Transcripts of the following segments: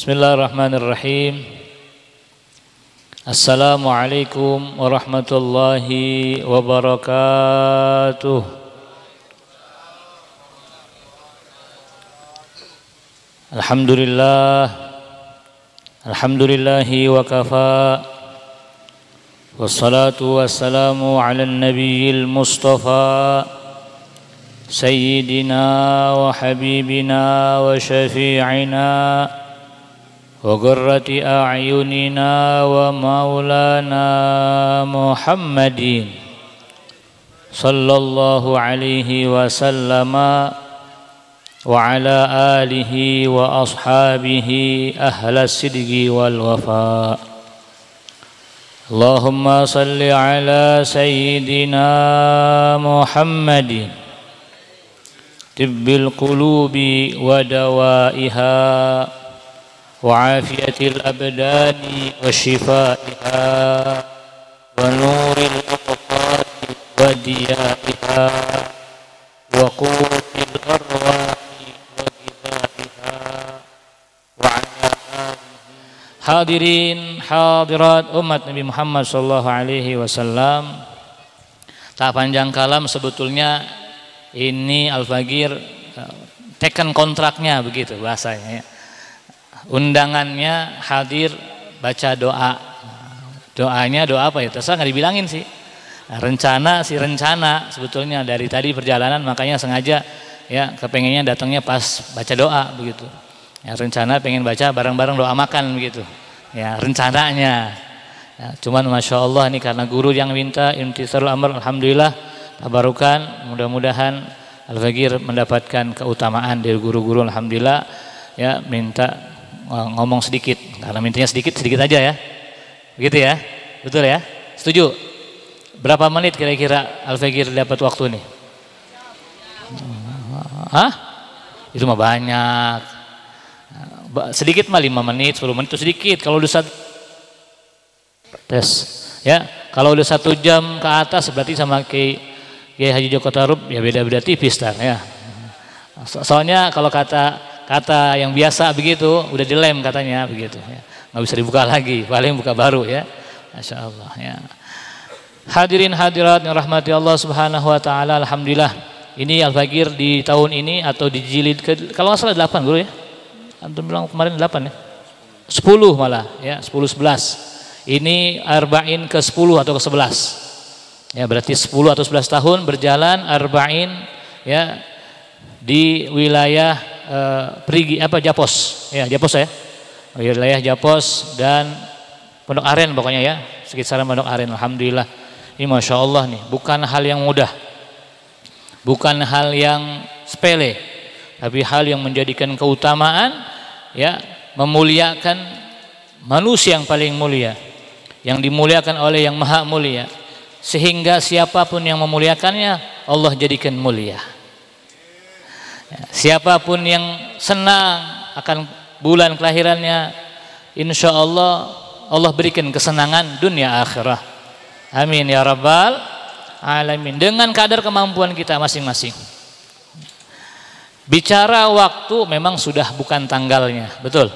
Bismillahirrahmanirrahim. Assalamualaikum warahmatullahi wabarakatuh. Alhamdulillahi wa kafa. Wassalatu wassalamu ala nabiyil mustafa sayyidina wa habibina wa syafi'ina wa qurrati a'yunina wa maulana Muhammadin sallallahu alaihi wasallama wa ala alihi wa ashabihi ahlas sidqi wal wafa. Allahumma salli ala sayyidina Muhammadin tibbil qulubi wa dawaiha وعافية الأبدان وشفائها ونور الأبطال وديائها وقوت الأرواح وغذائها وعلى آله. Hadirin hadirat umat Nabi Muhammad sallallahu alaihi wasallam. Tak panjang kalam, sebetulnya ini Al-Fagir teken kontraknya begitu bahasanya ya. Undangannya hadir baca doa. Doanya doa apa ya? Terserah nggak dibilangin sih. Rencana sebetulnya dari tadi perjalanan, makanya sengaja ya kepengennya datangnya pas baca doa begitu. Ya, rencana pengen baca bareng-bareng doa makan begitu. Ya rencananya. Ya, cuman masya Allah ini karena guru yang minta imtisarul amr, alhamdulillah tabarukan, mudah-mudahan Al-Fagir mendapatkan keutamaan dari guru-guru, alhamdulillah. Ya minta ngomong sedikit, karena mintanya sedikit aja ya, begitu ya, betul ya, setuju? Berapa menit kira-kira Al-Fagir dapat waktu nih? Hah? Itu mah banyak, sedikit mah 5 menit, 10 menit itu sedikit. Kalau udah tes, ya, kalau udah 1 jam ke atas berarti sama Kiai Haji Joko Tarub ya beda-beda tipis tar ya. Soalnya kalau kata yang biasa begitu udah dilem katanya begitu ya. Nggak bisa dibuka lagi, paling buka baru ya. Masya Allah ya. Hadirin hadirat yang rahmati Allah subhanahu wa ta'ala, alhamdulillah ini Al-Fagir di tahun ini atau di jilid kalau nggak salah 8 guru ya. Antum bilang kemarin 8 ya, 10 malah ya, 10-11 ini arba'in ke 10 atau ke 11 ya, berarti 10 atau 11 tahun berjalan arba'in ya di wilayah Perigi Japos ya, Japos ya, wilayah Japos dan Pondok Aren pokoknya ya, sekitaran Pondok Aren. Alhamdulillah ini masya Allah nih, bukan hal yang mudah, bukan hal yang sepele, tapi hal yang menjadikan keutamaan ya, memuliakan manusia yang paling mulia, yang dimuliakan oleh yang maha mulia, sehingga siapapun yang memuliakannya Allah jadikan mulia. Ya, siapapun yang senang akan bulan kelahirannya, insya Allah Allah berikan kesenangan dunia akhirah. Amin ya rabbal alamin. Dengan kadar kemampuan kita masing-masing. Bicara waktu memang sudah bukan tanggalnya, betul.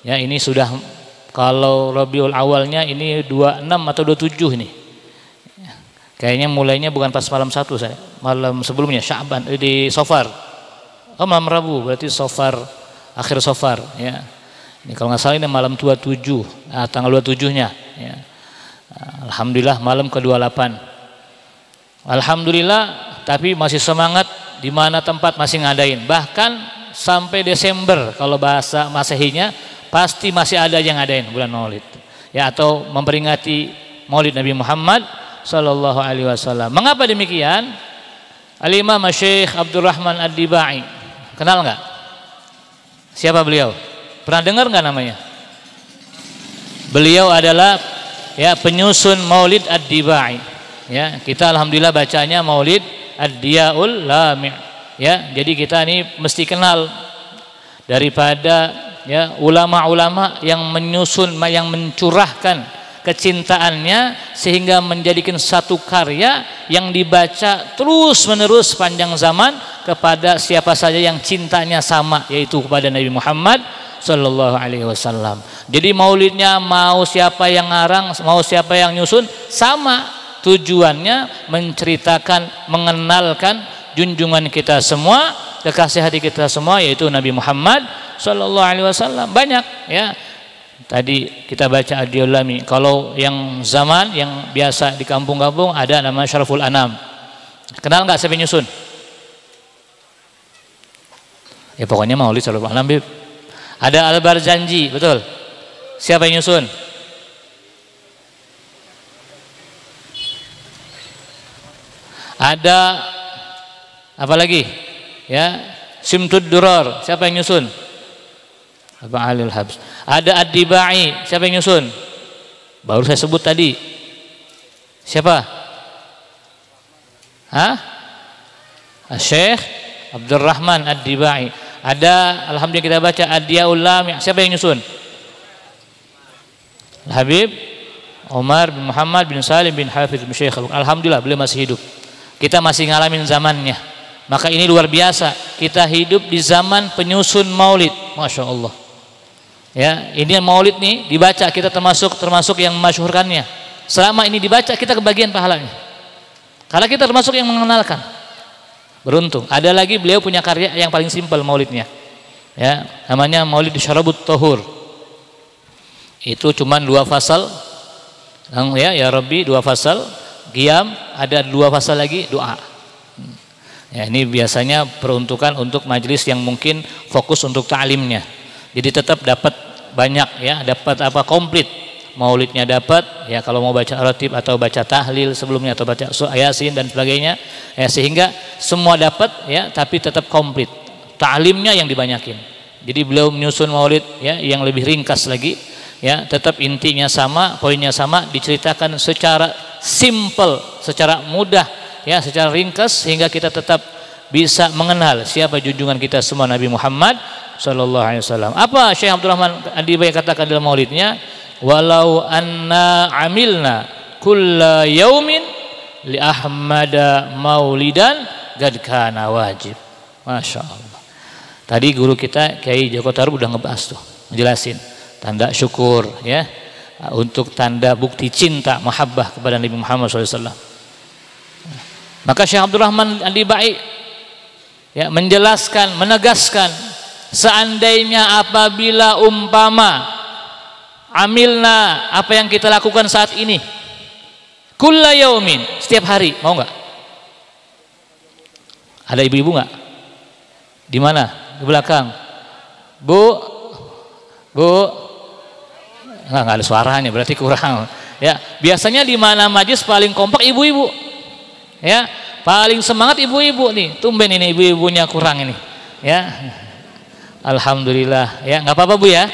Ya ini sudah, kalau Rabiul Awalnya ini 26 atau 27 ini. Kayaknya mulainya bukan pas malam 1 saya, malam sebelumnya Sya'ban di Safar. Oh malam Rabu berarti Safar, akhir Safar ya. Ini kalau nggak salah ini malam 27, tanggal 27-nya ya. Alhamdulillah malam ke-28. Alhamdulillah, tapi masih semangat di mana tempat masih ngadain. Bahkan sampai Desember kalau bahasa Masehinya pasti masih ada yang ngadain bulan Maulid. Ya, atau memperingati Maulid Nabi Muhammad sallallahu alaihi wasallam. Mengapa demikian? Al-Imam Syekh Abdurrahman Ad-Dibai. Kenal nggak? Siapa beliau? Pernah dengar nggak namanya? Beliau adalah ya penyusun Maulid Ad-Dibai. Ya, kita alhamdulillah bacanya Maulid Ad-Diyaul Lami'. Ya, jadi kita ini mesti kenal daripada ya ulama-ulama yang menyusun, yang mencurahkan kecintaannya sehingga menjadikan satu karya yang dibaca terus menerus sepanjang zaman kepada siapa saja yang cintanya sama, yaitu kepada Nabi Muhammad sallallahu alaihi wasallam. Jadi maulidnya mau siapa yang ngarang, mau siapa yang nyusun, sama tujuannya menceritakan, mengenalkan junjungan kita semua, kekasih hati kita semua, yaitu Nabi Muhammad sallallahu alaihi wasallam. Banyak ya. Tadi kita baca Adiul Lami. Kalau yang zaman yang biasa di kampung-kampung ada nama Syaraful Anam. Kenal nggak siapa nyusun? Ya pokoknya Maulid Syaraful Anam. Ada Al-Barzanji, betul. Siapa yang nyusun? Ada apa lagi? Ya, Simtud Duror. Siapa yang nyusun? Abu Alil Habs. Ada Ad-Dibai. Siapa yang nyusun? Baru saya sebut tadi. Siapa? Hah? Syekh Abdurrahman Ad-Dibai. Ada, alhamdulillah kita baca Ad-Diyaul Lami'. Siapa yang nyusun? Habib Umar bin Muhammad bin Salim bin Hafiz bin Syekh. Alhamdulillah beliau masih hidup. Kita masih ngalamin zamannya. Maka ini luar biasa. Kita hidup di zaman penyusun maulid. Masya Allah. Ya, ini maulid nih dibaca, kita termasuk yang memasyhurkannya. Selama ini dibaca kita kebagian pahalanya. Karena kita termasuk yang mengenalkan. Beruntung. Ada lagi beliau punya karya yang paling simpel maulidnya. Ya, namanya Maulid Syarabut Tahur. Itu cuman 2 fasal. Ya Rabbi 2 fasal, qiyam, ada 2 fasal lagi doa. Ya, ini biasanya peruntukan untuk majelis yang mungkin fokus untuk ta'limnya. Jadi tetap dapat banyak ya, dapat apa komplit. Maulidnya dapat ya, kalau mau baca ratib atau baca tahlil sebelumnya atau baca Yasin dan sebagainya ya, sehingga semua dapat ya, tapi tetap komplit. Ta'limnya yang dibanyakin. Jadi beliau menyusun maulid ya yang lebih ringkas lagi ya, tetap intinya sama, poinnya sama, diceritakan secara simple, secara mudah ya, secara ringkas sehingga kita tetap bisa mengenal siapa junjungan kita semua Nabi Muhammad sallallahu alaihi wasallam. Apa Syekh Abdurrahman Ad-Dibai katakan dalam maulidnya? Walau anna amilna kulla yaumin li Ahmada maulidan gad kana wajib. Masya Allah. Tadi guru kita Kiai Joko Tarub udah ngebahas tuh, ngejelasin tanda syukur ya, untuk tanda bukti cinta mahabbah kepada Nabi Muhammad SAW. Maka Syekh Abdurrahman Ad-Dibai ya menjelaskan, menegaskan, seandainya apabila umpama amilna, apa yang kita lakukan saat ini, kulla yaumin, setiap hari, mau nggak? Ada ibu-ibu nggak? Di mana? Di belakang. Bu, nggak ada suaranya, berarti kurang. Ya, biasanya di mana majlis paling kompak ibu-ibu. Ya, paling semangat ibu-ibu nih. Tumben ini ibu-ibunya kurang ini. Ya, alhamdulillah. Ya, nggak apa-apa Bu ya.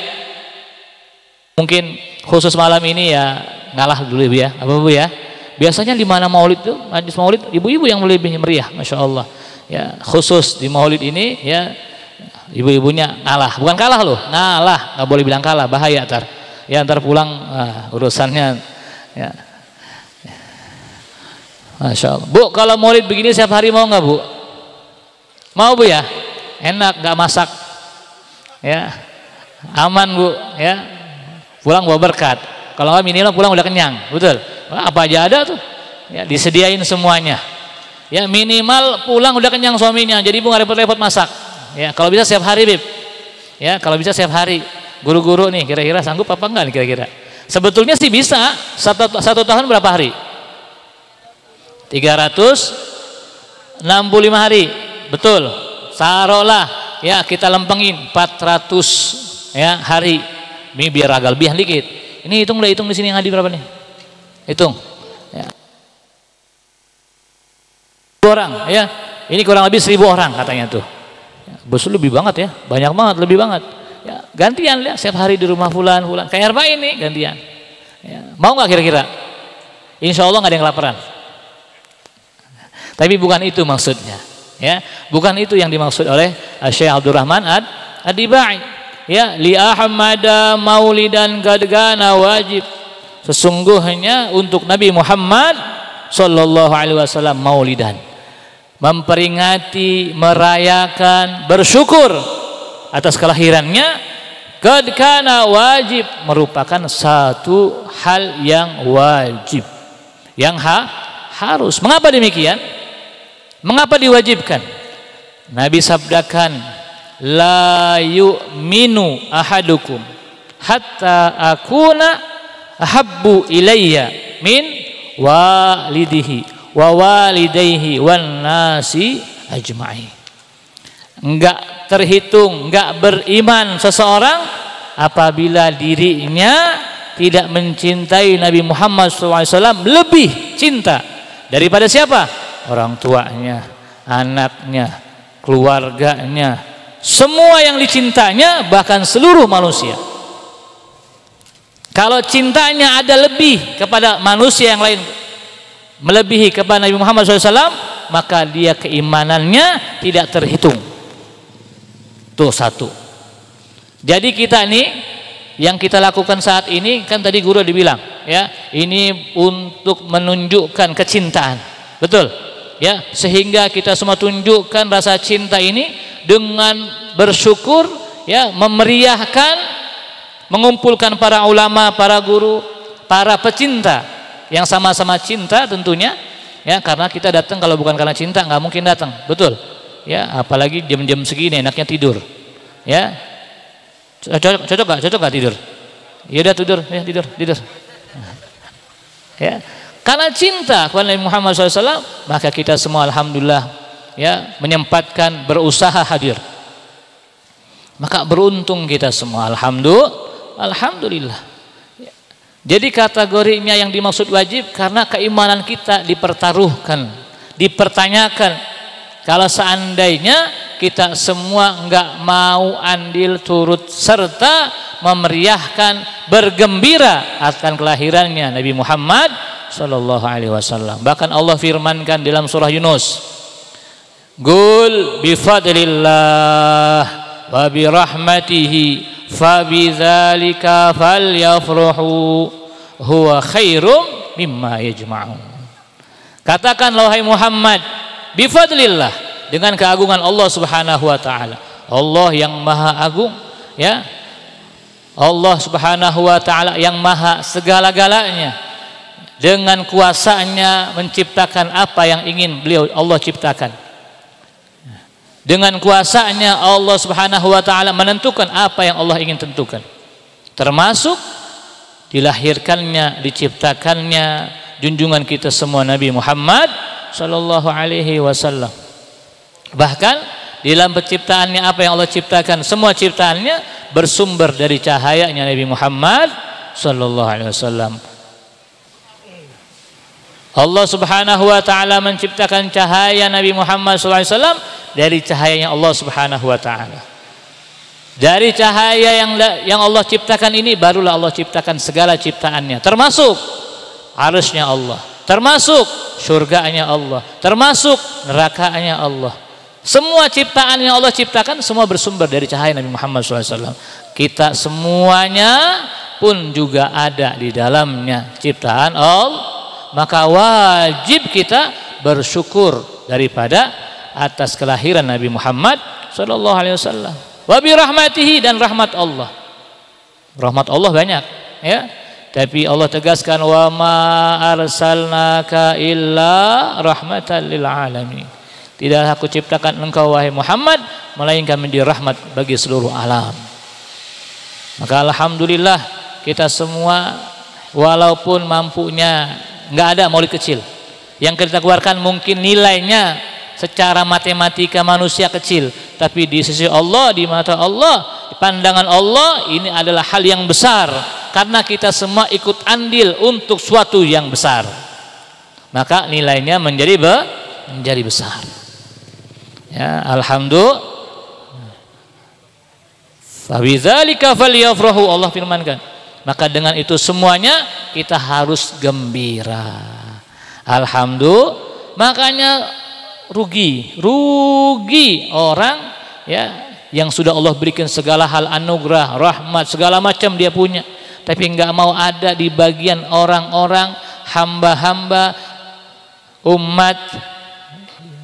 Mungkin khusus malam ini ya ngalah dulu Ibu ya. Apa Bu ya? Biasanya di mana maulid tuh, majlis maulid ibu-ibu yang lebih meriah, masya Allah. Ya, khusus di maulid ini ya ibu-ibunya ngalah, bukan kalah loh, ngalah, nggak boleh bilang kalah, bahaya ntar. Ya ntar pulang urusannya ya. Masya Allah. Bu, kalau maulid begini setiap hari mau nggak Bu? Mau Bu ya? Enak, nggak masak. Ya, aman Bu. Ya, pulang bawa berkat. Kalau nggak minimal pulang udah kenyang, betul. Wah, apa aja ada tuh. Ya, disediain semuanya. Ya, minimal pulang udah kenyang suaminya. Jadi Bu nggak repot-repot masak. Ya, kalau bisa setiap hari Bib. Ya, kalau bisa setiap hari. Guru-guru nih kira-kira sanggup apa enggak nih kira-kira? Sebetulnya sih bisa. Satu tahun berapa hari? 365 hari. Betul. Taruhlah ya kita lempengin 400 ya hari. Ini biar agak lebih dikit. Ini hitung di sini yang hadir berapa nih? Hitung. Ya. 1000 orang ya. Ini kurang lebih 1000 orang katanya tuh. Ya, betul lebih banget ya. Banyak banget, lebih banget. Ya, gantian ya setiap hari di rumah fulan. Kayak Arba ini gantian. Ya. Mau nggak kira-kira? Insya Allah nggak ada yang kelaparan. Tapi bukan itu maksudnya. Ya, bukan itu yang dimaksud oleh Syekh Abdurrahman Ad-Dibai. Ya, li Ahmada maulidan gadgana wajib. Sesungguhnya untuk Nabi Muhammad sallallahu alaihi wasallam maulidan, memperingati, merayakan, bersyukur atas kelahirannya Qad kana wajib merupakan satu hal yang wajib, yang harus. Mengapa demikian? Mengapa diwajibkan? Nabi sabdakan, la yu'minu ahadukum hatta akuna ahabbu ilayya min walidihi wa walidayhi wan nasi ajma'in. Enggak terhitung, enggak beriman seseorang apabila dirinya tidak mencintai Nabi Muhammad SAW lebih cinta daripada siapa? Orang tuanya, anaknya, keluarganya, semua yang dicintanya, bahkan seluruh manusia. Kalau cintanya ada lebih kepada manusia yang lain, melebihi kepada Nabi Muhammad SAW, maka dia keimanannya tidak terhitung. Tuh satu. Jadi kita ini yang kita lakukan saat ini, kan tadi guru dibilang ya, ini untuk menunjukkan kecintaan, betul ya, sehingga kita semua tunjukkan rasa cinta ini dengan bersyukur ya, memeriahkan, mengumpulkan para ulama, para guru, para pecinta yang sama-sama cinta tentunya ya, karena kita datang kalau bukan karena cinta nggak mungkin datang, betul ya, apalagi jam-jam segini enaknya tidur ya. Cocok gak tidur? Ya udah tidur ya, karena cinta kepada Nabi Muhammad SAW, maka kita semua alhamdulillah ya menyempatkan berusaha hadir. Maka beruntung kita semua, alhamdulillah. Jadi kategorinya yang dimaksud wajib karena keimanan kita dipertaruhkan, dipertanyakan. Kalau seandainya kita semua enggak mau andil turut serta memeriahkan, bergembira akan kelahirannya Nabi Muhammad sallallahu alaihi wasallam. Bahkan Allah firmankan dalam surah Yunus, "Qul bi fadlillah wa bi rahmatihi fa bidzalika falyafrahu huwa khairum mimma yajma'un." Katakan wahai Muhammad, bi fadlillah, dengan keagungan Allah Subhanahu wa taala. Allah yang maha agung ya. Allah Subhanahu wa taala yang maha segala-galanya. Dengan kuasanya menciptakan apa yang ingin Allah ciptakan. Dengan kuasanya Allah Subhanahu wa taala menentukan apa yang Allah ingin tentukan. Termasuk dilahirkannya, diciptakannya junjungan kita semua Nabi Muhammad sallallahu alaihi wasallam. Bahkan di dalam penciptaannya, apa yang Allah ciptakan, semua ciptaannya bersumber dari cahayanya Nabi Muhammad sallallahu alaihi wasallam. Allah Subhanahu wa taala menciptakan cahaya Nabi Muhammad sallallahu alaihi wasallam dari cahayanya Allah Subhanahu wa taala. Dari cahaya yang Allah ciptakan ini barulah Allah ciptakan segala ciptaannya, termasuk arasy-Nya Allah, termasuk surganya Allah, termasuk nerakanya Allah. Semua ciptaan yang Allah ciptakan semua bersumber dari cahaya Nabi Muhammad SAW. Kita semuanya pun juga ada di dalamnya ciptaan Allah. Maka wajib kita bersyukur daripada atas kelahiran Nabi Muhammad SAW. Wa bi rahmatihi, dan rahmat Allah. Rahmat Allah banyak ya. Tapi Allah tegaskan, wa ma arsalnaka illa rahmatan lil alamin. Tidak aku ciptakan engkau wahai Muhammad melainkan menjadi rahmat bagi seluruh alam. Maka alhamdulillah kita semua walaupun mampunya enggak ada maulid kecil. Yang kita keluarkan mungkin nilainya secara matematika manusia kecil, tapi di sisi Allah, di mata Allah, di pandangan Allah ini adalah hal yang besar. Karena kita semua ikut andil untuk suatu yang besar, maka nilainya menjadi besar ya. Alhamdulillah, fabidzalika falyafrahu, Allah firmankan, maka dengan itu semuanya kita harus gembira. Alhamdulillah. Makanya rugi orang ya yang sudah Allah berikan segala hal anugerah, rahmat, segala macam dia punya, tapi enggak mau ada di bagian orang-orang hamba-hamba umat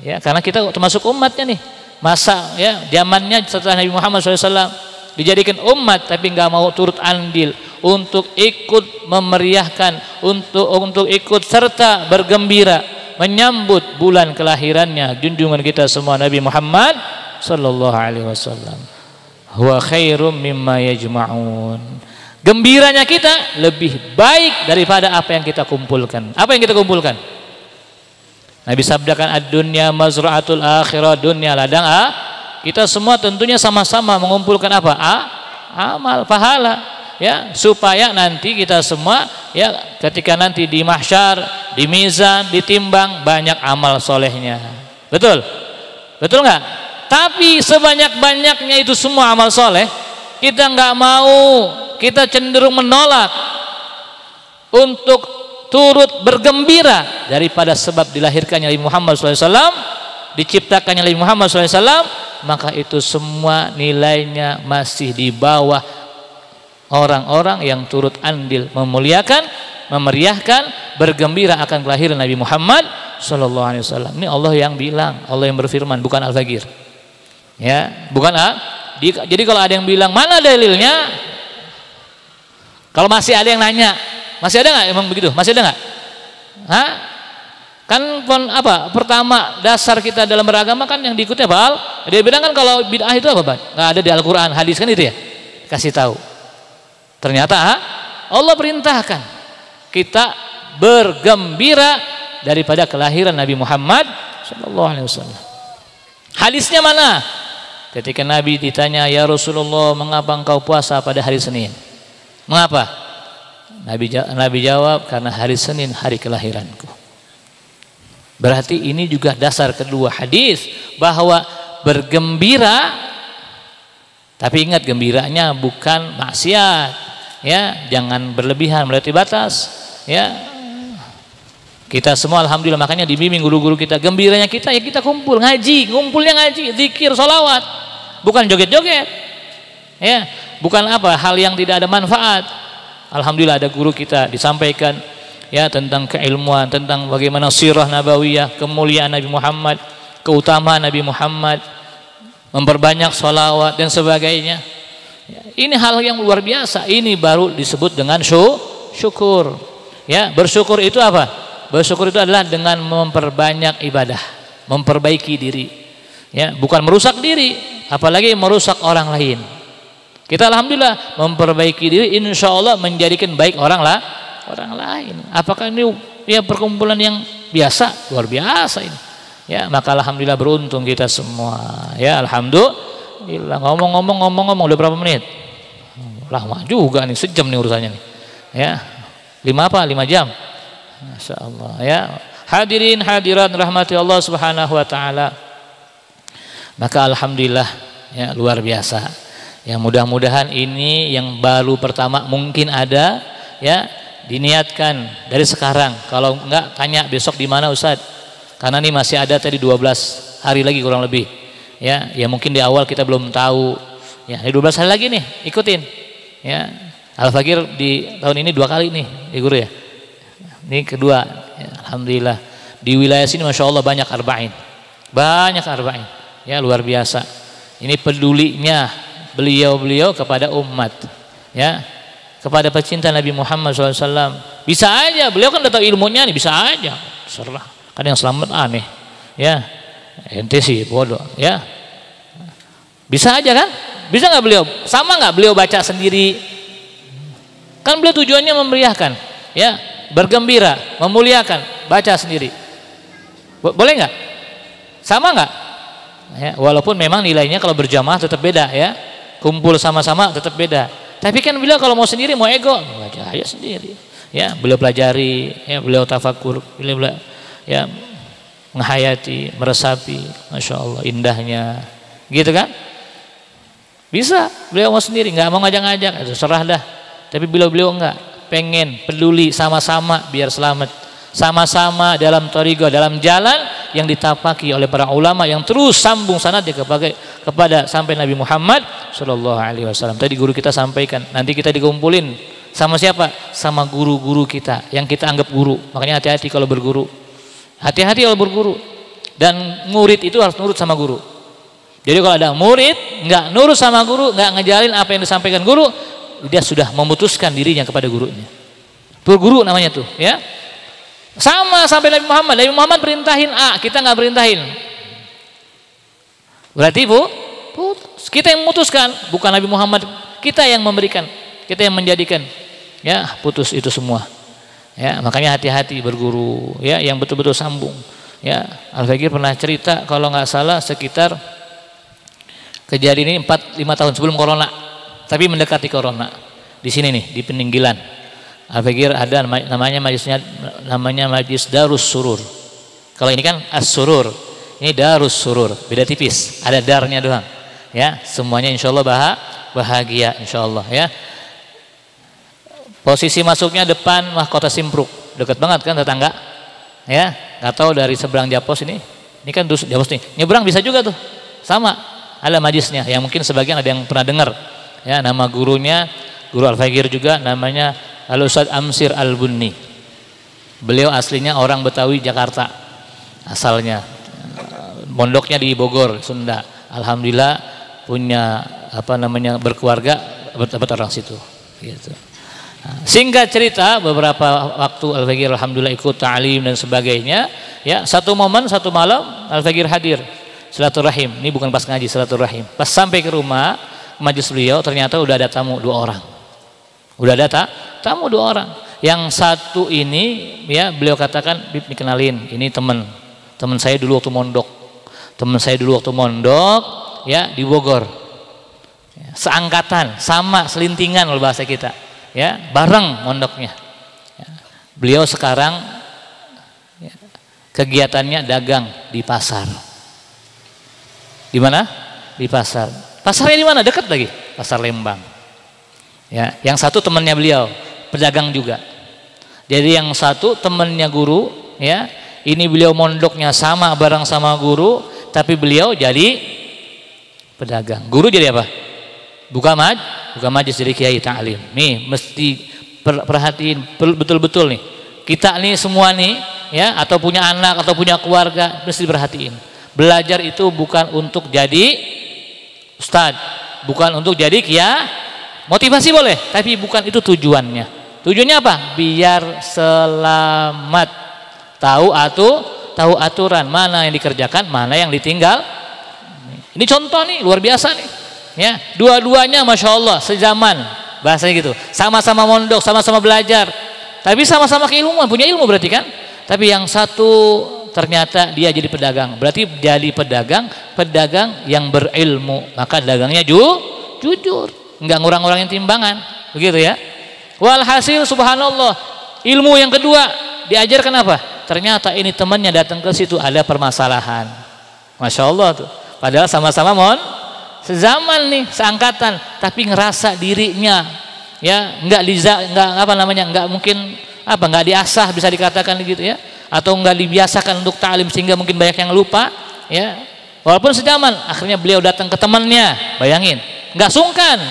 ya, karena kita termasuk umatnya nih. Masa ya zamannya setelah Nabi Muhammad SAW dijadikan umat tapi nggak mau turut andil untuk ikut memeriahkan, untuk ikut serta bergembira menyambut bulan kelahirannya junjungan kita semua Nabi Muhammad sallallahu alaihi wasallam. Huwa khairum mimma yajma'un. Gembiranya kita lebih baik daripada apa yang kita kumpulkan. Apa yang kita kumpulkan? Nabi sabdakan ad-dunya mazra'atul akhirah, dunia ladang kita semua tentunya sama-sama mengumpulkan apa? Amal, pahala, ya, supaya nanti kita semua ya ketika nanti di mahsyar, di mizan, ditimbang banyak amal solehnya. Betul? Betul nggak? Tapi sebanyak-banyaknya itu semua amal soleh, kita nggak mau, kita cenderung menolak untuk turut bergembira daripada sebab dilahirkannya Nabi Muhammad SAW, diciptakannya Nabi Muhammad SAW, maka itu semua nilainya masih di bawah orang-orang yang turut andil memuliakan, memeriahkan, bergembira akan kelahiran Nabi Muhammad SAW. Ini Allah yang bilang, Allah yang berfirman, bukan Al-Fagir. Ya, bukan jadi kalau ada yang bilang mana dalilnya, kalau masih ada yang nanya, masih ada nggak emang begitu? Masih ada nggak? Hah? Kan apa? Pertama dasar kita dalam beragama kan yang diikuti apa? Dia bilang kan kalau bid'ah itu apa, Bang? Nggak ada di Al-Quran, hadis kan itu ya? Kasih tahu. Ternyata Allah perintahkan kita bergembira daripada kelahiran Nabi Muhammad SAW. Hadisnya mana? Ketika Nabi ditanya, ya Rasulullah, mengapa engkau puasa pada hari Senin? Mengapa? Nabi jawab, karena hari Senin hari kelahiranku. Berarti ini juga dasar kedua hadis bahwa bergembira, tapi ingat gembiranya bukan maksiat, ya, jangan berlebihan melebihi batas, ya. Kita semua alhamdulillah makanya dibimbing guru-guru kita, gembiranya kita ya kita kumpul ngaji, ngumpulnya ngaji, zikir, sholawat, bukan joget-joget, ya, bukan apa hal yang tidak ada manfaat. Alhamdulillah ada guru kita disampaikan ya tentang keilmuan, tentang bagaimana sirah nabawiyah, kemuliaan Nabi Muhammad, keutamaan Nabi Muhammad, memperbanyak sholawat dan sebagainya. Ini hal yang luar biasa. Ini baru disebut dengan syukur. Ya, bersyukur itu apa? Bersyukur itu adalah dengan memperbanyak ibadah, memperbaiki diri. Ya, bukan merusak diri, apalagi merusak orang lain. Kita alhamdulillah memperbaiki diri, insya Allah menjadikan baik orang lain. Apakah ini ya perkumpulan yang biasa? Luar biasa ini. Ya, maka alhamdulillah beruntung kita semua. Ya, alhamdulillah. Ngomong-ngomong udah berapa menit? Lama juga nih, sejam nih urusannya nih. Ya, 5 jam. Masya Allah. Ya, hadirin hadirat rahmati Allah Subhanahu Wa Taala. Maka alhamdulillah ya luar biasa. Ya mudah-mudahan ini yang baru pertama mungkin ada ya diniatkan dari sekarang. Kalau enggak tanya besok di mana Ustaz? Karena ini masih ada tadi 12 hari lagi kurang lebih. Ya mungkin di awal kita belum tahu. Ya, 12 hari lagi nih, ikutin. Ya. Al-Fagir di tahun ini 2 kali nih, guru ya. Ini kedua. Ya, alhamdulillah. Di wilayah sini Masya Allah banyak arba'in. Banyak arba'in. Ya luar biasa. Ini pedulinya beliau-beliau kepada umat. Ya. Kepada pecinta Nabi Muhammad SAW. Bisa aja, beliau kan udah tahu ilmunya nih, bisa aja. Serah. Kan yang selamat aneh. Ya. Ente sih bodoh. Ya. Bisa aja kan? Bisa nggak beliau? Sama nggak beliau baca sendiri? Kan beliau tujuannya memeriahkan, ya, bergembira, memuliakan, baca sendiri. Boleh nggak? Sama nggak? Ya, walaupun memang nilainya kalau berjamaah tetap beda, ya, kumpul sama-sama tetap beda. Tapi kan beliau kalau mau sendiri, mau ego, baca aja sendiri. Ya, beliau pelajari, ya, beliau tafakur, beliau ya menghayati, meresapi, Masya Allah indahnya, gitu kan? Bisa, beliau mau sendiri, nggak mau ngajak-ngajak, serah dah. Tapi beliau enggak, pengen, peduli, sama-sama biar selamat. Sama-sama dalam thariqah, dalam jalan yang ditapaki oleh para ulama yang terus sambung sanadnya kepada sampai Nabi Muhammad SAW. Tadi guru kita sampaikan, nanti kita dikumpulin sama siapa? Sama guru-guru kita yang kita anggap guru. Makanya hati-hati kalau berguru. Hati-hati kalau berguru. Dan murid itu harus nurut sama guru. Jadi kalau ada murid nggak nurut sama guru, nggak ngejalin apa yang disampaikan guru, dia sudah memutuskan dirinya kepada gurunya. Berguru namanya tuh, ya. Sama sampai Nabi Muhammad. Nabi Muhammad perintahin A, kita nggak perintahin. Berarti putus. Kita yang memutuskan, bukan Nabi Muhammad. Kita yang memberikan, kita yang menjadikan. Ya, putus itu semua. Ya, makanya hati-hati berguru, ya, yang betul-betul sambung. Ya, Al-Fakir pernah cerita kalau nggak salah sekitar kejadian ini 4-5 tahun sebelum corona, tapi mendekati corona. Di sini nih, di Peninggilan. Al-Fakir ada namanya majlisnya, namanya Majlis Darus Surur. Kalau ini kan As-Surur, ini Darus Surur, beda tipis, ada darnya doang. Ya, semuanya insya Allah bahagia insya Allah, ya. Posisi masuknya depan Mahkota Simpruk, dekat banget kan tetangga, ya. Nggak tahu dari seberang Japos ini kan Japos nih, nyebrang bisa juga tuh, sama ada majlisnya. Yang mungkin sebagian ada yang pernah dengar, ya, nama gurunya, guru Al-Fakir juga, namanya Al-Ustadz Amsir Al-Bunni. Beliau aslinya orang Betawi Jakarta, asalnya mondoknya di Bogor, Sunda. Alhamdulillah punya berkeluarga dapat orang situ, gitu. Singkat cerita, beberapa waktu Al-Fakir alhamdulillah ikut ta'lim dan sebagainya, ya. Satu momen, satu malam Al-Fakir hadir silaturahim. Ini bukan pas ngaji, silaturahim. Pas sampai ke rumah majelis beliau, ternyata udah ada tamu 2 orang. Udah ada tamu 2 orang. Yang satu ini, ya, beliau katakan, dikenalin, ini teman saya dulu waktu mondok. Teman saya dulu waktu mondok, ya, di Bogor. Ya, seangkatan, sama, selintingan kalau bahasa kita. Ya, bareng mondoknya. Ya. Beliau sekarang, ya, kegiatannya dagang di pasar. Di mana? Di pasar. Pasarnya di mana? Dekat lagi, Pasar Lembang. Ya, yang satu temannya beliau, pedagang juga. Jadi yang satu temannya guru, ya. Ini beliau mondoknya sama bareng sama guru, tapi beliau jadi pedagang. Guru jadi apa? Buka majlis jadi kiai ta'lim. Nih mesti perhatiin betul-betul nih. Kita nih semua nih, ya, atau punya anak atau punya keluarga, mesti perhatiin. Belajar itu bukan untuk jadi ustadz, bukan untuk jadi kiai. Motivasi boleh, tapi bukan itu tujuannya. Tujuannya apa? Biar selamat. Tahu aturan, mana yang dikerjakan, mana yang ditinggal. Ini contoh nih, luar biasa nih. Ya, dua-duanya masya Allah sezaman, bahasanya gitu, sama-sama mondok, sama-sama belajar, tapi sama-sama keilmuan, punya ilmu berarti kan. Tapi yang satu ternyata dia jadi pedagang, berarti jadi pedagang yang berilmu, maka dagangnya jujur, nggak ngurang-ngurangin timbangan, begitu ya. Walhasil subhanallah, ilmu yang kedua diajarkan apa? Ternyata ini temannya datang ke situ ada permasalahan, masya Allah tuh, padahal sama-sama sezaman nih, seangkatan, tapi ngerasa dirinya, ya, nggak mungkin nggak diasah, bisa dikatakan gitu ya, atau nggak dibiasakan untuk ta'lim sehingga mungkin banyak yang lupa, ya. Walaupun sezaman, akhirnya beliau datang ke temannya, bayangin, nggak sungkan,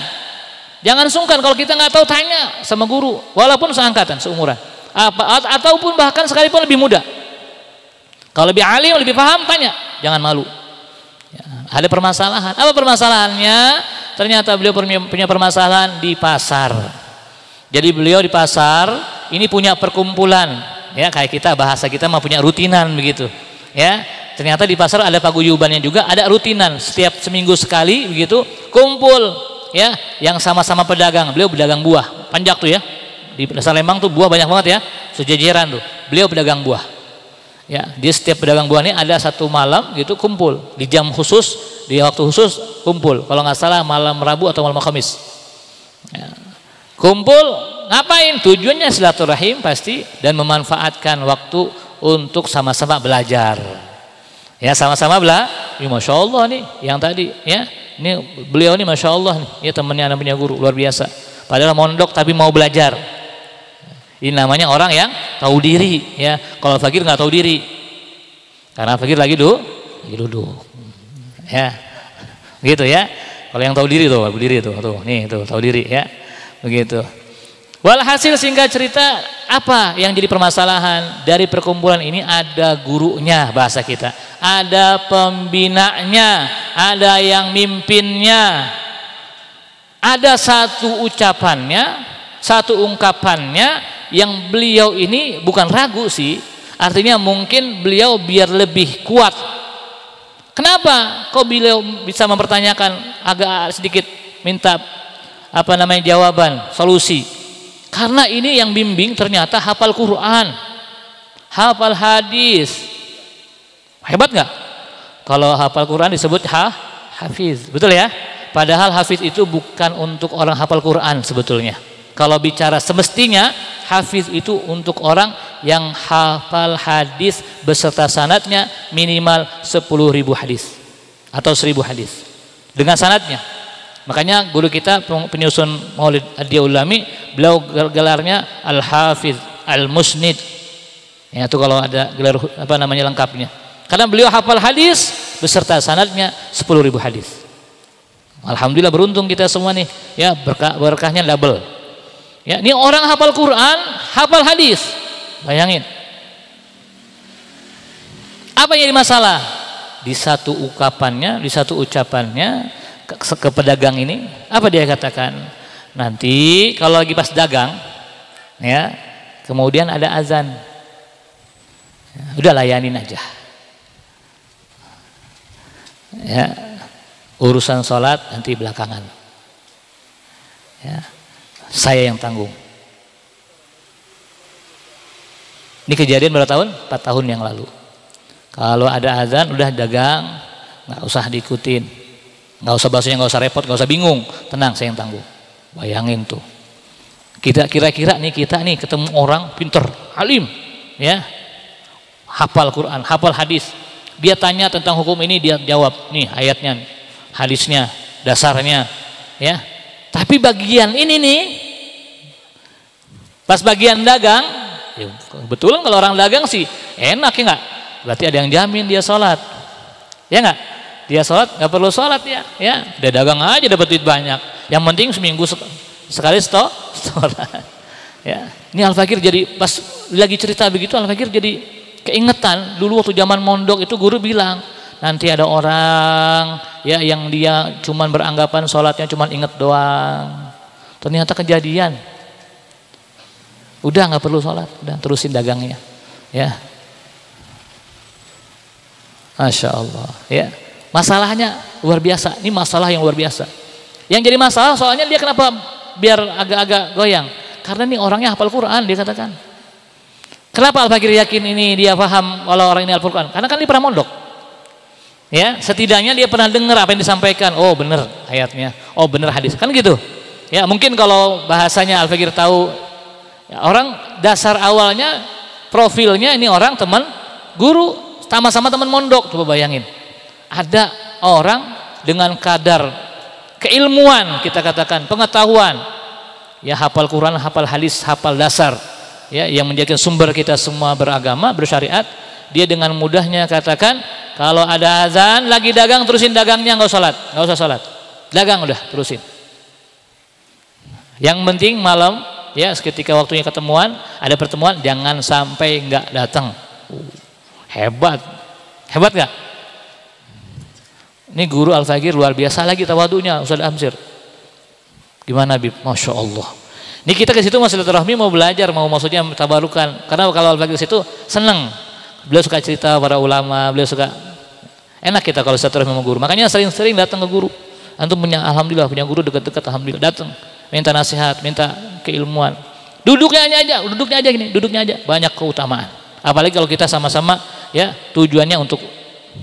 jangan sungkan kalau kita nggak tahu tanya sama guru, walaupun seangkatan, seumuran, ataupun bahkan sekalipun lebih muda. Kalau lebih alim, lebih paham, tanya, jangan malu. Ya, ada permasalahan. Apa permasalahannya? Ternyata beliau punya permasalahan di pasar. Jadi beliau di pasar ini punya perkumpulan, ya, kayak kita, bahasa kita mah punya rutinan begitu, ya. Ternyata di pasar ada paguyubannya juga, ada rutinan setiap seminggu sekali begitu kumpul, ya, yang sama-sama pedagang. Beliau pedagang buah, panjak tuh ya. Di Pasar Lembang tuh buah banyak banget ya, sejajaran tuh. Beliau pedagang buah. Ya, di setiap pedagang buah ini ada satu malam gitu kumpul di jam khusus, di waktu khusus kumpul. Kalau nggak salah malam Rabu atau malam Kamis. Ya. Kumpul ngapain? Tujuannya silaturahim pasti dan memanfaatkan waktu untuk sama-sama belajar. Ya, sama-sama ya, masya Allah nih yang tadi, ya, ini beliau nih masya Allah nih, ya, temannya anak punya guru luar biasa. Padahal mondok tapi mau belajar. Ini namanya orang yang tahu diri, ya. Kalau fakir nggak tahu diri, karena fakir lagi duduk, ya, begitu ya. Kalau yang tahu diri tuh, nih tuh tahu diri, ya, begitu. Walhasil singkat cerita, Apa yang jadi permasalahan dari perkumpulan ini? Ada gurunya, bahasa kita, ada pembinanya, ada yang mimpinnya, ada satu ucapannya, satu ungkapannya yang beliau ini bukan ragu sih, artinya mungkin beliau biar lebih kuat. Kenapa kok beliau bisa mempertanyakan, agak sedikit minta jawaban, solusi? Karena ini yang bimbing ternyata hafal Quran, hafal hadis. Hebat nggak? Kalau hafal Quran disebut hafiz, betul ya? Padahal hafiz itu bukan untuk orang hafal Quran sebetulnya. Kalau bicara semestinya, hafiz itu untuk orang yang hafal hadis beserta sanadnya minimal 10.000 hadis atau 1.000 hadis dengan sanadnya. Makanya guru kita penyusun Maulid Ad-Diyaulami, beliau gelarnya Al-Hafiz Al-Musnid. Ya, itu kalau ada gelar lengkapnya. Karena beliau hafal hadis beserta sanadnya 10.000 hadis. Alhamdulillah beruntung kita semua nih, ya, berkahnya double. Ya, ini orang hafal Quran, hafal hadis. Bayangin. Apa yang jadi masalah? Di satu ungkapannya, di satu ucapannya ke pedagang ini, apa dia katakan? Nanti kalau lagi pas dagang, ya, kemudian ada azan, ya, udah layanin aja, ya, urusan sholat nanti belakangan, ya, saya yang tanggung. Ini kejadian berapa tahun? 4 tahun yang lalu. Kalau ada azan udah dagang, nggak usah diikutin. Nggak usah bahasanya, nggak usah repot, nggak usah bingung, tenang, saya yang tanggung. Bayangin tuh, kita kira-kira nih, kita nih ketemu orang pinter, alim, ya, hafal Quran, hafal hadis, dia tanya tentang hukum ini, dia jawab nih ayatnya, hadisnya, dasarnya, ya. Tapi bagian ini nih, pas bagian dagang, ya kebetulan kalau orang dagang sih enak, ya nggak? Berarti ada yang jamin dia sholat, ya nggak? Dia sholat nggak perlu sholat, ya, udah dagang aja dapat duit banyak. Yang penting seminggu sekali sholat. Ya, ini Al-Fakir jadi pas lagi cerita begitu, Al-Fakir jadi keingetan dulu waktu zaman mondok itu guru bilang nanti ada orang, ya, yang dia cuman beranggapan sholatnya cuman inget doang. Ternyata kejadian. Udah nggak perlu sholat, udah terusin dagangnya, ya. Masya Allah, ya. Masalahnya luar biasa, ini masalah yang luar biasa. Yang jadi masalah soalnya dia kenapa biar agak-agak goyang? Karena ini orangnya hafal Quran, dia katakan. Kenapa Al-Fakir yakin ini dia paham kalau orang ini hafal Quran? Karena kan dia pernah mondok. Ya, setidaknya dia pernah dengar apa yang disampaikan. Oh benar ayatnya, oh benar hadis, kan gitu. Ya, mungkin kalau bahasanya Al-Fakir tahu, ya, orang dasar awalnya profilnya ini orang teman guru, sama-sama teman mondok. Coba bayangin. Ada orang dengan kadar keilmuan, kita katakan pengetahuan, ya, hafal Quran, hafal hadis, hafal dasar, ya, yang menjadikan sumber kita semua beragama, bersyariat. Dia dengan mudahnya katakan kalau ada azan lagi dagang, terusin dagangnya, nggak usah sholat, dagang udah terusin. Yang penting malam, ya, ketika waktunya ketemuan, ada pertemuan, jangan sampai nggak datang. Hebat nggak? Ini guru Al-Fakir luar biasa lagi tawadunya, Ustaz Amsir. Gimana, Bib? Masya Allah. Ini kita ke situ mau silaturahmi, mau belajar, mau maksudnya tabarukan. Karena kalau Al-Fakir situ seneng. Beliau suka cerita para ulama, beliau suka, enak kita kalau silaturahmi sama guru. Makanya sering-sering datang ke guru. Antum alhamdulillah punya guru dekat-dekat, alhamdulillah datang, minta nasihat, minta keilmuan. Duduknya aja gini, duduknya aja banyak keutamaan. Apalagi kalau kita sama-sama, ya, tujuannya untuk,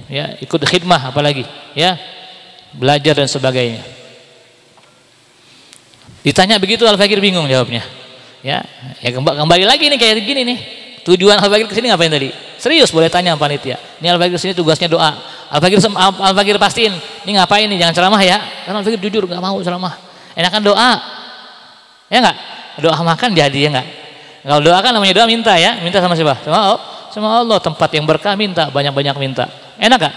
ya, ikut khidmah, apalagi, ya, belajar dan sebagainya. Ditanya begitu Al-Fakir bingung jawabnya, ya kembali lagi nih kayak gini nih. Tujuan Al-Fakir kesini ngapain tadi? Serius boleh tanya panitia. Ini Al-Fakir kesini tugasnya doa. Al-Fakir pastiin, ini ngapain nih? Jangan ceramah ya. Karena Al-Fakir jujur nggak mau ceramah. Enakan doa, ya nggak? Doa makan jadi, ya nggak? Kalau doa kan namanya doa minta, ya, minta sama siapa? Sama Allah. Tempat yang berkah minta, banyak-banyak minta. Enak gak?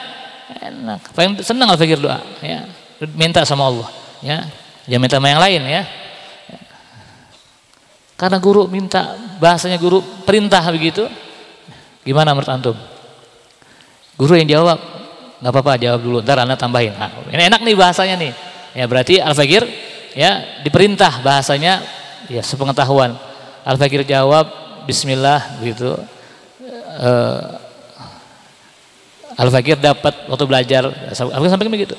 Enak. Paling senang Al-Fakir doa, ya, minta sama Allah, ya, jangan minta sama yang lain, ya. Karena guru minta, bahasanya guru perintah begitu. Gimana menurut antum? Guru yang jawab, nggak apa-apa jawab dulu, ntar anda tambahin. Nah, ini enak nih bahasanya nih. Ya berarti Al-Fakir ya diperintah bahasanya ya sepengetahuan. Al-Fakir jawab Bismillah gitu. Al-Fakir dapat waktu belajar. Al-Fakir sampaikan begitu.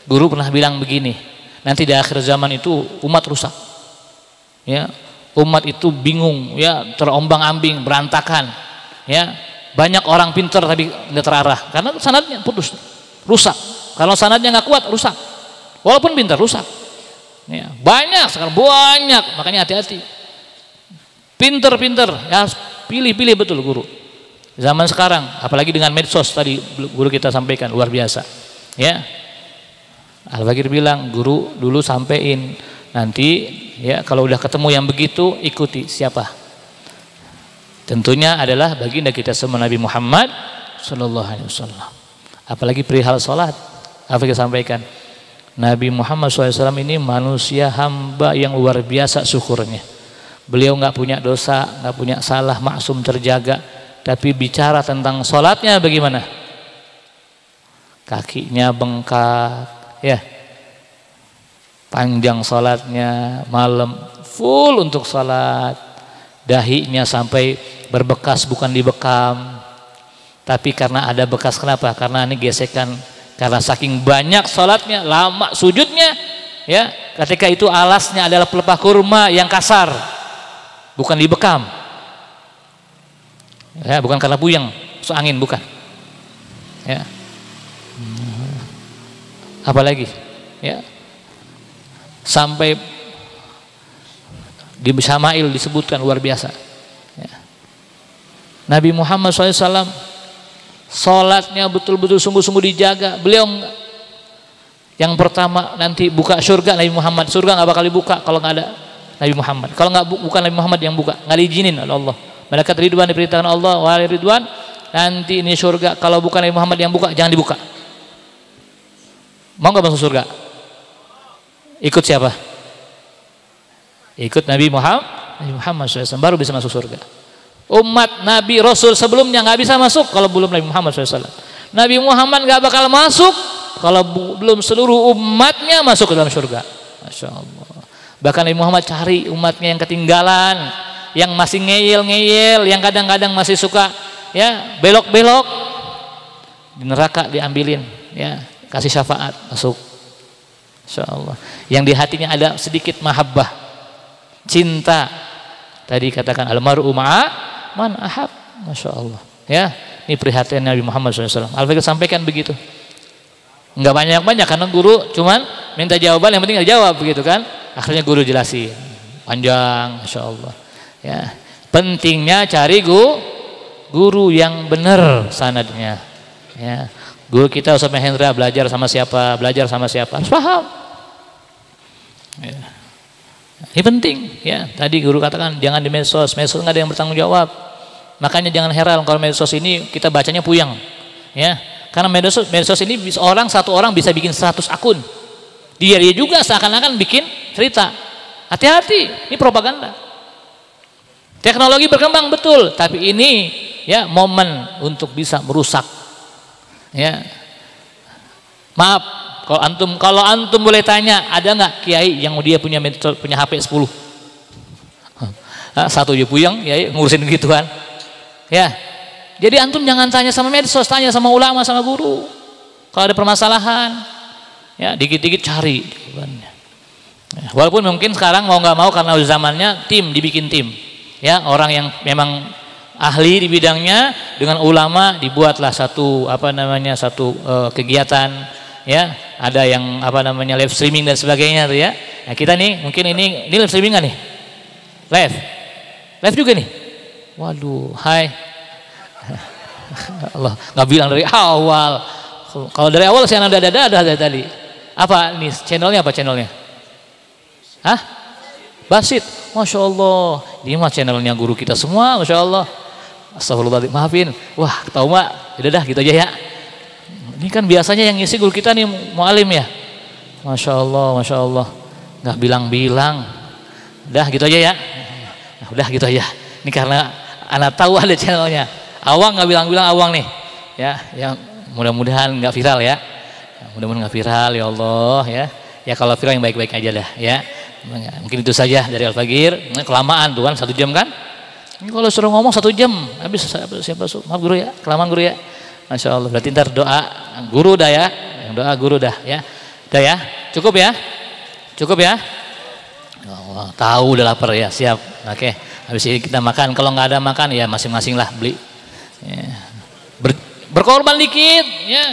Guru pernah bilang begini, nanti di akhir zaman itu umat rusak. Ya, umat itu bingung, ya terombang-ambing, berantakan. Ya, banyak orang pintar tapi nggak terarah karena sanadnya putus, rusak. Kalau sanadnya nggak kuat, rusak. Walaupun pintar, rusak. Ya, banyak sekarang banyak, makanya hati-hati. Pinter-pinter, ya pilih-pilih betul guru. Zaman sekarang, apalagi dengan medsos tadi guru kita sampaikan luar biasa. Ya, Al-Fakir bilang guru dulu sampein nanti ya kalau udah ketemu yang begitu ikuti siapa. Tentunya adalah baginda kita semua Nabi Muhammad Sallallahu Alaihi Wasallam. Apalagi perihal sholat, Al-Fakir sampaikan Nabi Muhammad SAW ini manusia hamba yang luar biasa syukurnya. Beliau nggak punya dosa, nggak punya salah, maksum terjaga. Tapi bicara tentang sholatnya bagaimana? Kakinya bengkak, ya. Panjang sholatnya, malam full untuk sholat. Dahinya sampai berbekas bukan dibekam. Tapi karena ada bekas, kenapa? Karena ini gesekan. Karena saking banyak sholatnya, lama sujudnya, ya. Ketika itu alasnya adalah pelepah kurma yang kasar, bukan dibekam. Ya, bukan karena puyeng, masuk angin, bukan. Ya. Apalagi, ya. Sampai di Syama'il disebutkan luar biasa. Ya. Nabi Muhammad SAW sholatnya betul-betul sungguh-sungguh dijaga. Beliau yang pertama nanti buka surga Nabi Muhammad. Surga nggak bakal dibuka kalau nggak ada Nabi Muhammad. Kalau nggak bukan Nabi Muhammad yang buka, nggak diizinin oleh Allah. Malaikat Ridwan diperintahkan Allah, wahai Ridwan, nanti ini surga kalau bukan Nabi Muhammad yang buka, jangan dibuka. Mau nggak masuk surga? Ikut siapa? Ikut Nabi Muhammad SAW, baru bisa masuk surga. Umat Nabi Rasul sebelumnya nggak bisa masuk kalau belum Nabi Muhammad SAW. Nabi Muhammad nggak bakal masuk kalau belum seluruh umatnya masuk ke dalam surga. Masya Allah. Bahkan Nabi Muhammad cari umatnya yang ketinggalan, yang masih ngeyel-ngeyel, yang kadang-kadang masih suka ya belok-belok, di neraka diambilin, ya kasih syafaat masuk. Insya Allah. Yang di hatinya ada sedikit mahabbah, cinta. Tadi katakan almaru ma'a man ahab. Masya Allah. Ya, ini perhatian Nabi Muhammad SAW. Al-Fakir sampaikan begitu. Enggak banyak-banyak karena guru cuman minta jawaban, yang penting jawab begitu kan. Akhirnya guru jelasin panjang, Masya Allah. Ya, pentingnya cari guru yang benar sanadnya. Ya, guru kita Ustaz Mahendra belajar sama siapa, harus paham. Ya. Ini penting, ya. Tadi guru katakan jangan di medsos nggak ada yang bertanggung jawab. Makanya jangan heran kalau medsos ini kita bacanya puyeng, ya. Karena medsos ini satu orang bisa bikin 100 akun. Dia juga seakan-akan bikin cerita. Hati-hati, ini propaganda. Teknologi berkembang betul, tapi ini ya momen untuk bisa merusak. Ya. Maaf, kalau antum boleh tanya, ada nggak kiai yang dia punya HP 10? Satu aja puyeng, ya ngurusin gituan. Ya. Jadi antum jangan tanya sama medsos, tanya sama ulama, sama guru. Kalau ada permasalahan, ya dikit-dikit cari jawabannya. Ya, walaupun mungkin sekarang mau nggak mau karena zamannya dibikin tim. Ya, orang yang memang ahli di bidangnya dengan ulama dibuatlah satu kegiatan, ya. Ada yang live streaming dan sebagainya tuh ya. Nah, kita nih mungkin ini live streaming nggak nih? Live juga nih. Waduh, hai. Allah nggak bilang dari awal. Kalau dari awal saya udah ada tadi. Apa nih channelnya? Hah? Basit. Masya Allah. Ini mah channelnya guru kita semua. Masya Allah. Astagfirullahaladzim. Maafin. Wah, tahu mak. Udah gitu aja ya. Ini kan biasanya yang ngisi guru kita nih mualim ya. Masya Allah. Nggak bilang-bilang. Udah gitu aja ya. Nah, udah gitu aja. Ini karena anak tahu ada channelnya. Awang nggak bilang-bilang Awang nih, ya, yang mudah-mudahan nggak viral ya. Mudah-mudahan nggak viral ya Allah ya. Ya kalau viral yang baik-baik aja dah ya. Mungkin itu saja dari Al-Fagir. Kelamaan tuh kan 1 jam kan. Ini kalau suruh ngomong 1 jam habis siapa maaf guru ya, kelamaan guru ya. Masya Allah, berarti ntar doa guru dah ya, yang doa guru dah ya. Udah ya, cukup ya, cukup ya. Oh, tahu udah lapar ya, siap. Oke, habis ini kita makan. Kalau nggak ada makan ya masing-masing lah beli. Ya. Berkorban dikit ya.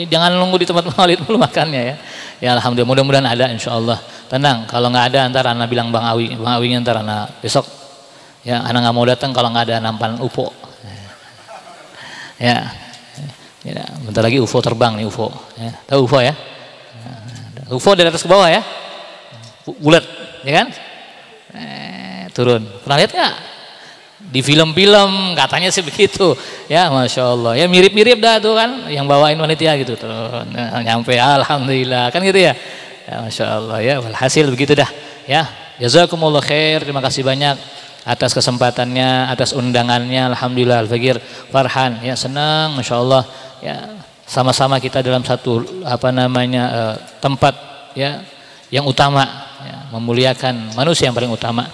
Jangan nunggu di tempat maulid dulu makannya ya. Ya alhamdulillah, mudah-mudahan ada insya Allah. Tenang, kalau nggak ada ntar anak bilang Bang Awi ntar anak besok. Ya, anak nggak mau datang kalau nggak ada nampan UFO. Ya, bentar lagi UFO terbang nih UFO. Ya, tahu UFO ya? UFO dari atas ke bawah ya, bulat, ya kan? Turun. Pernah lihat nggak? Di film-film katanya sih begitu. Ya, masya Allah. Ya mirip-mirip dah tuh kan, yang bawain panitia gitu. Turun, nyampe, alhamdulillah kan gitu ya. Ya, masya Allah ya. Walhasil begitu dah. Ya, jazakumullah khair. Terima kasih banyak atas kesempatannya, atas undangannya. Alhamdulillah Al-Fagir Farhan ya, senang masya Allah ya, sama-sama kita dalam satu tempat ya yang utama ya, memuliakan manusia yang paling utama.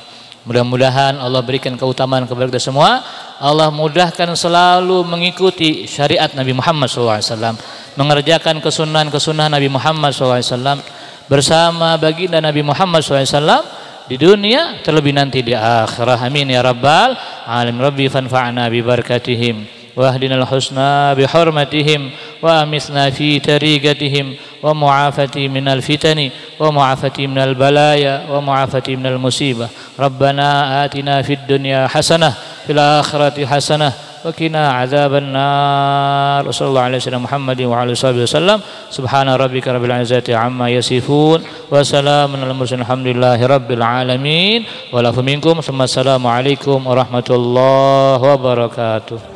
Mudah-mudahan Allah berikan keutamaan kepada kita semua. Allah mudahkan selalu mengikuti syariat Nabi Muhammad SAW, mengerjakan kesunahan Nabi Muhammad SAW bersama baginda Nabi Muhammad SAW di dunia, terlebih nanti di akhirah. Amin ya rabbal alamin. Rabbi fanfa'na bi barakatihim wa ahdinal husna bi hurmatihim wa amisna fi tariqatihim wa mu'afati minal fitani wa mu'afati minal balaya wa mu'afati minal musibah. Rabbana atina fid dunya hasanah fil akhirati hasanah wa qina adzaban nar. Sallallahu alaihi wasallam Muhammadin wa alihi wasallam. Subhana rabbika rabbil izzati amma yasifun wa salamun alal mursalin alhamdulillahi rabbil alamin. Wa lafu minkum. Assalamu alaikum warahmatullahi wabarakatuh.